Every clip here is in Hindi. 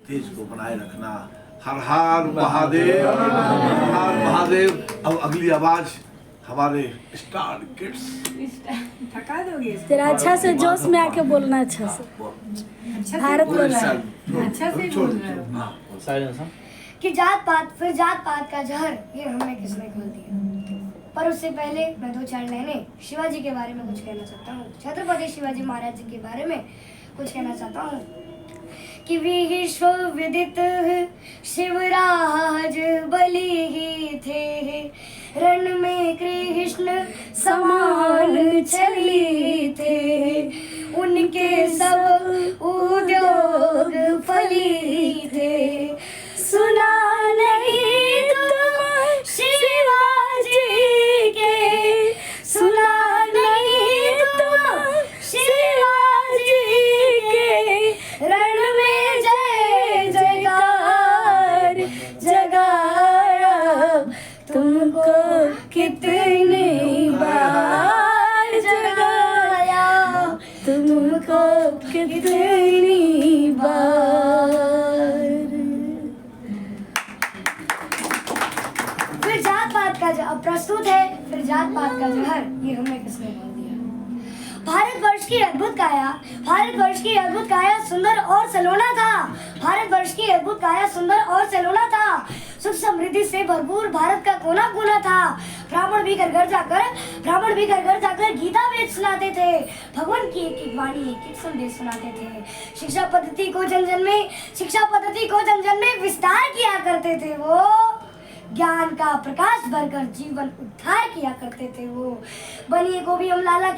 तेज को बनाए रखना। हर हर महादेव, हर हर महादेव। अब अगली आवाज हमारे स्टार किड्स। थका दोगे तेरा अच्छा से जोश में आके बोलना अच्छा से। भारत बोल रहा है, अच्छा से बोल रहे हो। कि जात पात फिर जात पात का जहर ये हमें किसने खोल दिया। पर उससे पहले मैं दो चार लाइनें शिवाजी के बारे में कुछ कहना चाहता हूँ। छत्रपति शिवाजी महाराज जी के बारे में कुछ कहना चाहता हूँ कि विश्व विदित शिवराज बलि ही थे, रण में कृष्ण समान चली थे, उनके सब उद्योग फली थे। सुना नहीं तुम शिवाजी के, सुना नहीं तुम शिवाजी के, रण में जय जयकार जगाया तुमको कितनी बार जगाया, तुमको कितनी बार। फिर जात पात का अब प्रस्तुत है फिर जात पात का जहर ये हमें किसने बोल दिया। भारतवर्ष की अद्भुत काया, भारतवर्ष की अद्भुत काया सुंदर और सलोना था, भारतवर्ष की अद्भुत काया सुंदर और सलोना था, सुख समृद्धि से भरपूर भारत का कोना कोना था। ब्राह्मण भी घर घर जाकर गीता वेद सुनाते थे, भगवान की एक एक वाणी एक एक संदेश सुनाते थे। शिक्षा पद्धति को जन जन में विस्तार किया करते थे वो, ज्ञान का प्रकाश भरकर जीवन उद्धार किया करते थे वो। बनिए को भी हम लाला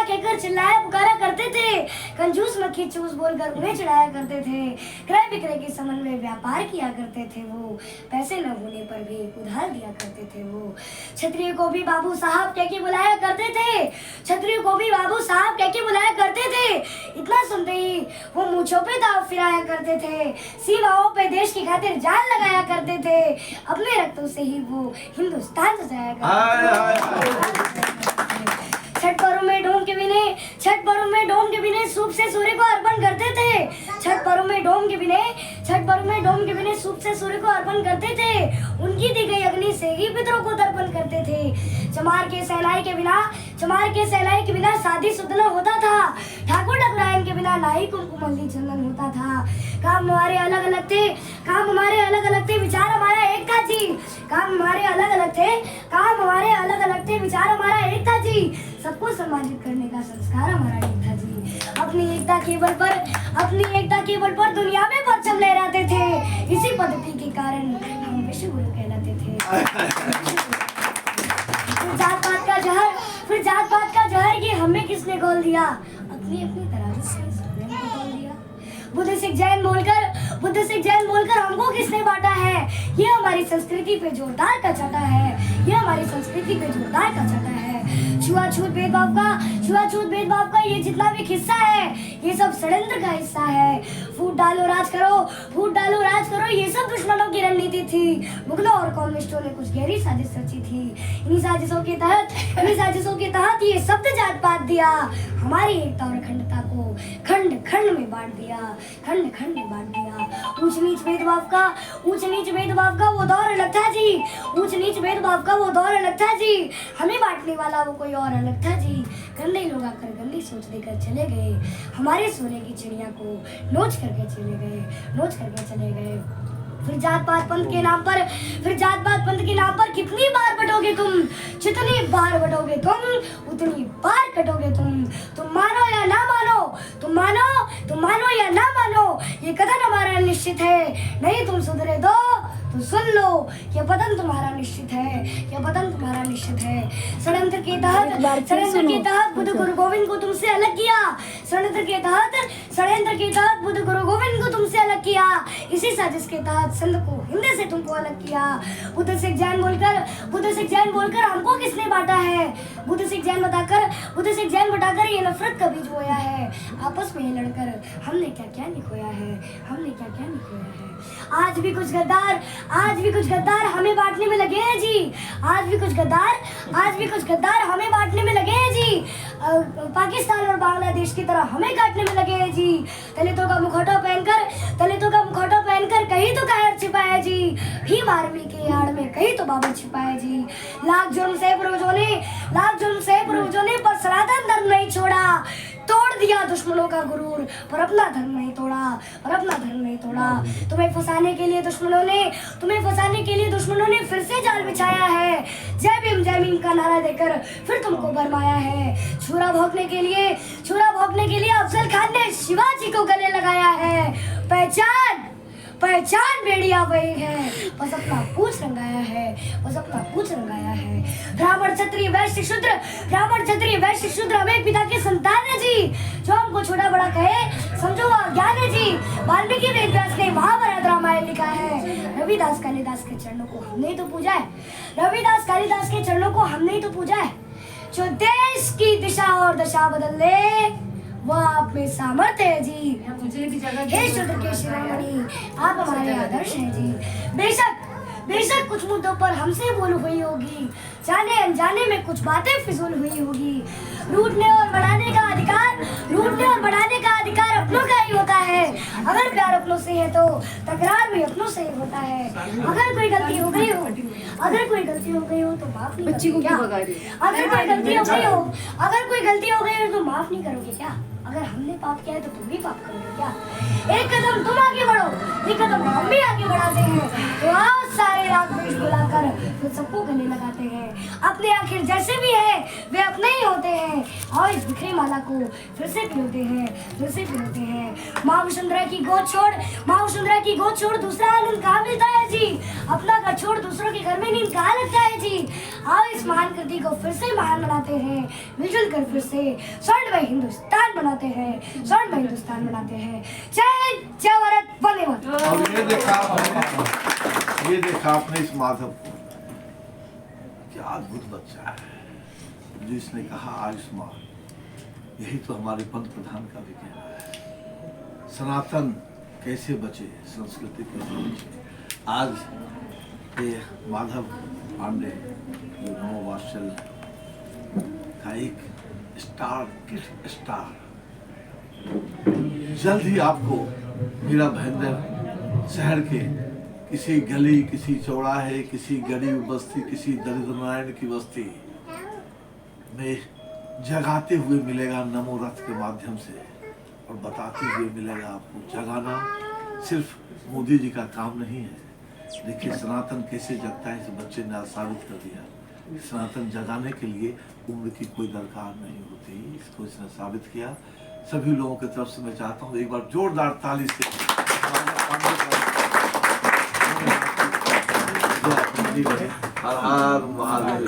कहकर चिल्लाया पुकारा करते थे, कंजूस मक्खी चूस बोलकर उन्हें चिढ़ाया करते थे। क्रय विक्रय के संबंध में व्यापार किया करते थे वो, पैसे न होने पर भी उधार दिया करते थे वो। क्षत्रिय को भी बाबू साहब कह के बुलाया करते थे, क्षत्रिय को भी बाबू साहब कह के बुलाया करते थे। इतना सुनते ही वो मूंछों पे दाव फिराया करते थे, सीमाओं पे देश की खातिर जान लगाया करते थे, अपने रक्तों से ही वो हिंदुस्तान सजाया करते थे। छठ पर्व में डोम के बिने सूप से सूर्य को अर्पण करते थे, छठ पर्व में डोम के बिने सूप से सूर्य को अर्पण करते थे, उनकी दी गई अग्नि से ही पितरों को तर्पण करते थे। चमार के सहनाई के बिना शादी शुद्ध न होता था, ठाकुर ठकुरायन के बिना नाई कुमकुमल्ली चंदन होता था। काम हमारे अलग अलग थे विचार हमारा एक था जी, काम हमारे अलग अलग थे विचार हमारा एक था जी, सबको सम्मानित करने का संस्कार हमारा एक था जी। अपनी एकता के बल पर दुनिया में परचम लहराते थे, इसी पद्धति के कारण हम विश्व गुरु कहलाते थे। फिर जात पात का जहर ये हमें किसने घोल दिया, अपनी तराजू से सबने हमको तोल दिया। बुद्ध सिख जैन बोलकर हमको किसने बांटा है, ये हमारी संस्कृति पे जोरदार कचाटा है। छुआछूत भेदभाव का ये जितना भी किस्सा है, ये सब षड्यंत्र का हिस्सा है। फूट डालो राज करो ये सब दुश्मनों की रणनीति थी। मुगलों और कम्युनिस्टों ने कुछ गहरी साजिश रची थी, इन्हीं साजिशों के तहत ये शब्द जात पात दिया, हमारी एकता और अखंडता को खंड खंड में बांट दिया। ऊंच नीच भेदभाव का वो दौर अलग था जी, हमें बांटने वाला वो कोई और अलग था जी। गंदे लोग आकर गंदी सोच देकर चले गए, हमारे सोने की चिड़िया को नोच करके चले गए। फिर जात पात पंथ के नाम पर कितनी बार बटोगे तुम, जितनी बार बटोगे तुम उतनी बार कटोगे तुम मानो या ना मानो ये कथन हमारा निश्चित है, नहीं तुम सुधरे तो सुन लो, ये पतन तुम्हारा निश्चित है। षड्यंत्र के तहत बुद्ध गुरु गोविंद को तुमसे अलग किया, इसी साजिश के तहत सिंध को हिंदी से तुमको अलग किया। बुद्ध सिख जैन बोलकर हमको किसने बांटा है? बुद्ध सिख जैन बताकर ये नफरत का बीज बोया है। आपस में लड़कर हमने क्या क्या नहीं खोया है। आज भी कुछ गद्दार हमें बांटने में लगे हैं जी। आज भी कुछ गद्दार हमें बांटने में लगे हैं जी। पाकिस्तान और बांग्लादेश की तरह हमें काटने में लगे हैं जी। दलितों का मुखौटा पहनकर कहीं तो कायर छिपा है जी। भीम आर्मी के आड़ में कहीं तो बाबर छिपा है जी। लाख जुर्म से पूर्वजों ने पर सनातन धर्म नहीं छोड़ा। तोड़ दिया दुश्मनों का गुरूर पर अपना धर्म नहीं तोड़ा। तुम्हें फंसाने के लिए दुश्मनों ने फिर से जाल बिछाया है। जय भीम का नारा देकर फिर तुमको भरमाया है। छुरा भोंकने के लिए अफजल खान ने शिवाजी को गले लगाया है। पहचान बेड़िया वही है, बस अपना पूछ रंगाया है। ब्राह्मण क्षत्रिय वैश्य शूद्र हमें पिता के संतान है जी। जो हमको छोटा बड़ा कहे समझो वो अज्ञान है जी। वाल्मीकि वेदव्यास ने महाभारत रामायण लिखा है। रविदास कालिदास के चरणों को हमने ही तो पूजा है। जो देश की दिशा और दशा बदल ले वो आप में सामर्थ्य है जी। हे शूद्र के शिरोमणि आप हमारे आदर्श हैं जी। बेशक कुछ मुद्दों पर हमसे भूल हुई होगी, जाने अनजाने में कुछ बातें फिजूल हुई होगी। रूठने और बढ़ाने का अधिकार अपनों का ही होता है। अगर प्यार अपनों से है तो तकरार भी अपनों से ही होता है। अगर कोई गलती हो गई हो तो माफ नहीं करोगे क्या? अगर कोई गलती हो गई हो तो माफ नहीं करोगे क्या? अगर हमने पाप किया है तो तुम भी पाप करोगे क्या? एक कदम तुम आगे बढ़ो, एक कदम हम भी आगे बढ़ाते हैं। तो आओ सारे राग द्वेष बुलाकर फिर सबको गले लगाते हैं। अपने आखिर जैसे भी है वे अपने ही होते हैं। और इस बिखरी माला को फिर से पिरोते हैं। माँ वसुंधरा की गोद छोड़ दूसरा आनंद कहाँ मिलता है जी? अपना घर छोड़ दूसरों के घर में नींद कहाँ लगता है जी? आओ इस महान कृति को फिर से महान बनाते हैं। मिलजुल कर फिर से स्वर्णमय हिंदुस्तान बनाते हैं। जय भारत, वंदे मातरम। और ये देखा आपने इस माधव को, क्या अद्भुत बच्चा है जिसने कहा आयुष्मान। यही तो हमारे पंत प्रधान का भी कहना है। सनातन कैसे बचे, संस्कृति कैसे बचे। आज ये माधव पांडे जो नवोवात्सल का एक स्टार जल्द ही आपको मेरा भयंकर शहर के किसी गली, किसी चौराहे, किसी गरीब बस्ती, किसी दरिद्र नारायण की बस्ती में जगाते हुए मिलेगा नमो रथ के माध्यम से, और बताते हुए मिलेगा आपको। जगाना सिर्फ मोदी जी का काम नहीं है। देखिए सनातन कैसे जगता है, इस बच्चे ने साबित कर दिया। सनातन जगाने के लिए उम्र की कोई दरकार नहीं होती, इसको इसने साबित किया। सभी लोगों की तरफ से मैं चाहता हूँ एक बार जोरदार ताली से हर हर महादेव।